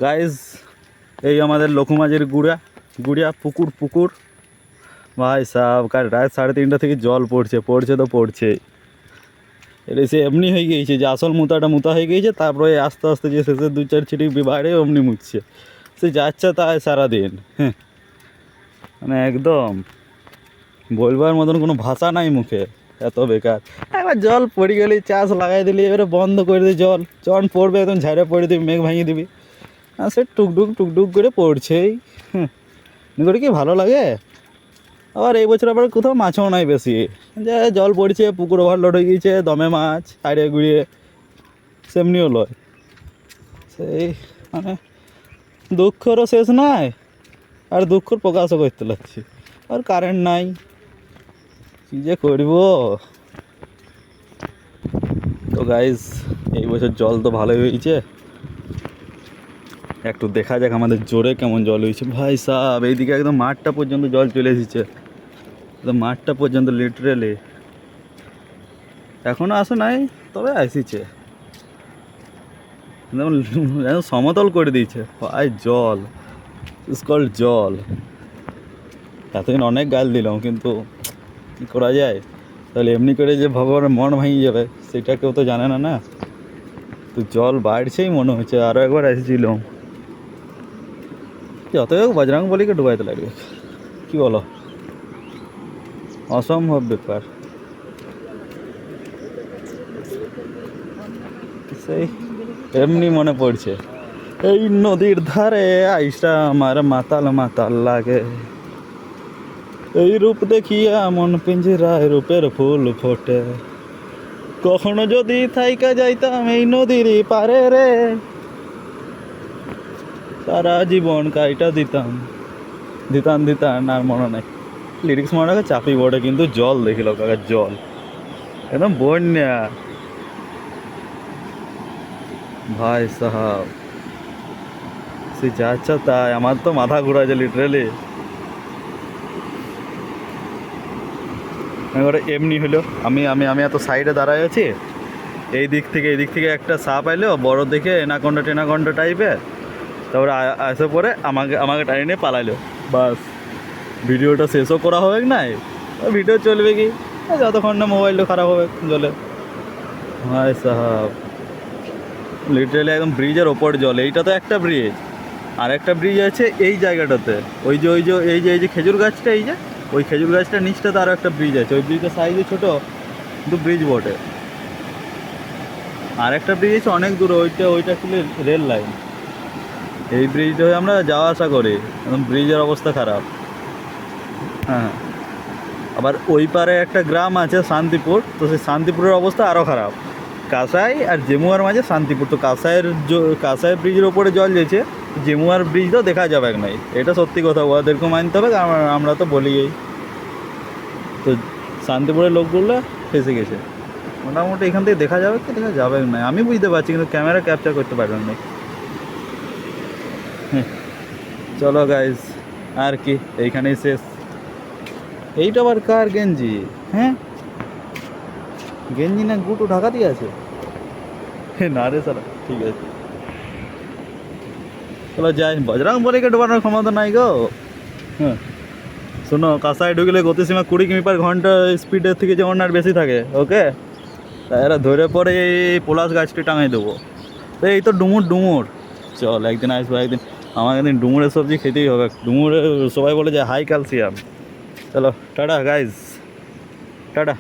Guys এই আমাদের লঘুমাঝির গুড়িয়া পুকুর ভাই সাহ কাল রাত 3:30 থেকে জল পড়ছে তো পড়ছেই। এটা সে এমনি হয়ে গিয়েছে যে আসল মুতা হয়ে গিয়েছে, তারপরে আস্তে আস্তে যে শেষের 2-4 ছিটি বাইরে অমনি মুছছে, সে যাচ্ছে তাই সারাদিন। হ্যাঁ, মানে একদম বলবার মতন কোনো ভাষা নাই মুখে, এত বেকার। একবার জল পড়ে গেলে চাষ লাগাই দিলি, এবারে বন্ধ করে দিই জল, যখন পড়বে একদম ঝাড়ে পড়ে দিবি, মেঘ ভাঙিয়ে দিবি, আর সে টুকটুক করে পড়ছেই। হ্যাঁ, করে কি ভালো লাগে। আবার এই বছর আবার কোথাও মাছও নাই বেশি, যে জল পড়ছে, পুকুর ওভারলোড হয়ে গিয়েছে, দমে মাছ সাইডে গুড়িয়ে সেমনিও লয়। সেই মানে দুঃখেরও শেষ নাই, আর দুঃখর প্রকাশও করতে লাগছি। আর কারেন্ট নাই, কী যে করব। তো গাইজ এই বছর জল তো ভালোই হয়েছে, একটু দেখা যাক আমাদের জোরে কেমন জল হয়েছে। ভাই সাহেব এইদিকে একদম মাঠটা পর্যন্ত জল চলে এসেছে, একদম মাঠটা পর্যন্ত লিটারেলি। এখনও আসে নাই, তবে আসিছে, একদম সমতল করে দিয়েছে ভাই জল, স্কল জল। এতদিন অনেক গাল দিলাম, কিন্তু কী করা যায়। তাহলে এমনি করে যে ভগবানের মন ভাঙিয়ে যাবে সেটা কেউ তো জানে না না। তো জল বাড়ছেই মনে হচ্ছে, আরও একবার এসেছিলাম। যতই হোক বজরংবলীকে ডুবাইতে লাগবে, কী বলো, অসম্ভব ব্যাপার। সেই এমনি মনে পড়ছে, এই নদীর ধারে আইসা আমার মাতাল লাগে, এই রূপ দেখিয়া মন পিঞ্জরায় রূপের ফুল ফোটে, কখনো যদি থাইকা যাইতাম এই নদীর পারে রে, সারা জীবন কাইটা দিতাম। আর মনে নাই লিরিক্স, মনে রাখা চাপি বটে, কিন্তু জল দেখিল কাকা, জল একদম বন্যা ভাই সাহাব। সে যা আচ্ছা তাই, আমার তো মাথা ঘুরাইছে লিটারেলি। এবারে এমনি হলো, আমি এত সাইডে দাঁড়ায় আছি, এই দিক থেকে একটা সাপ আইলো বড় দেখে, টেনাকন্ডা টাইপের, তারপরে আসে পরে আমাকে টাইনে নিয়ে পালাইলো। বাস ভিডিওটা শেষও করা হবে নাই, ভিডিও চলবে কি যতক্ষণ না মোবাইলটা খারাপ হবে জলে। ভাই সাহাব লিটারেলি একদম ব্রিজের ওপর জল। এইটা তো একটা ব্রিজ, আর একটা ব্রিজ আছে এই জায়গাটাতে, ওই যে এই যে খেজুর গাছটা, এই যে ওই খেজুর গাছটার নিচটাতে আরও একটা ব্রিজ আছে। ওই ব্রিজটা সাইজে ছোটো, কিন্তু ব্রিজ বটে। আর একটা ব্রিজ আছে অনেক দূরে, ওইটা আসলে রেল লাইন। এই ব্রিজটা হয়ে আমরা যাওয়া আসা করি, একদম ব্রিজের অবস্থা খারাপ। হ্যাঁ, আবার ওই পারে একটা গ্রাম আছে শান্তিপুর, তো সেই শান্তিপুরের অবস্থা আরও খারাপ। কাঁসাই আর জেমুয়ার মাঝে শান্তিপুর, তো কাঁসাই ব্রিজের ওপরে জল যেছে, জেমুয়ার ব্রিজ তো দেখা যাবে নাই। এটা সত্যি কথা, ওদেরকে মানতে হবে, আমরা তো বলিই। তো শান্তিপুরের লোকগুলো ফেসে গেছে। মোটামুটি এখান থেকে দেখা যাবে না, আমি বুঝতে পারছি, কিন্তু ক্যামেরা ক্যাপচার করতে পারবেন না। চলো গাইজ, আর কি এইখানেই শেষ। এইটা আবার কার গেঞ্জি? হ্যাঁ, গেঞ্জি না গুটু ঢাকা দিয়ে আছে? না রে সারা, ঠিক আছে চলো যাই। বজরংবলীকে ডোবানোর ক্ষমতা নাই গো। হ্যাঁ শোনো, কাঁসায় ঢুকলে গতিসীমা 20 কিমি/ঘন্টা স্পিডের থেকে যেমন আর বেশি থাকে, ওকে? তা এরা ধরে পরে এই পলাশ গাছটি টাঙাই দেবো। তো এই তো ডুমুর। চল একদিন আসবো, আমাকে একদিন ডুমুরের সবজি খেতেই হবে। ডুমুরের সবাই বলে যে হাই ক্যালসিয়াম। চলো টাটা গাইজ, টাটা।